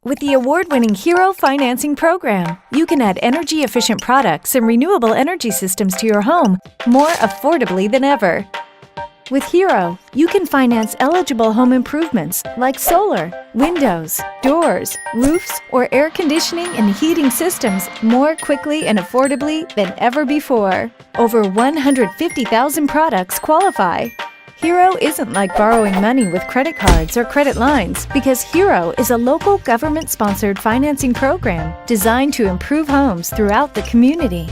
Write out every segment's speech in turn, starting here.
With the award-winning Hero Financing Program, you can add energy-efficient products and renewable energy systems to your home more affordably than ever. With Hero, you can finance eligible home improvements like solar, windows, doors, roofs, or air conditioning and heating systems more quickly and affordably than ever before. Over 150,000 products qualify. Hero isn't like borrowing money with credit cards or credit lines because Hero is a local government-sponsored financing program designed to improve homes throughout the community.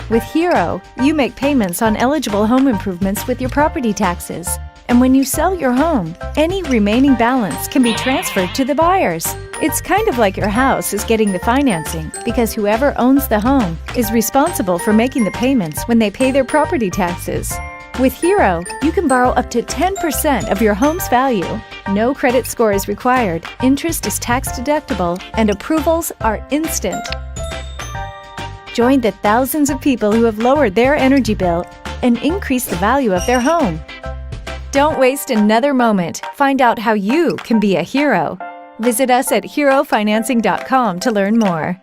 With Hero, you make payments on eligible home improvements with your property taxes. And when you sell your home, any remaining balance can be transferred to the buyers. It's kind of like your house is getting the financing because whoever owns the home is responsible for making the payments when they pay their property taxes. With Hero, you can borrow up to 10% of your home's value. No credit score is required, interest is tax-deductible, and approvals are instant. Join the thousands of people who have lowered their energy bill and increased the value of their home. Don't waste another moment. Find out how you can be a hero. Visit us at herofinancing.com to learn more.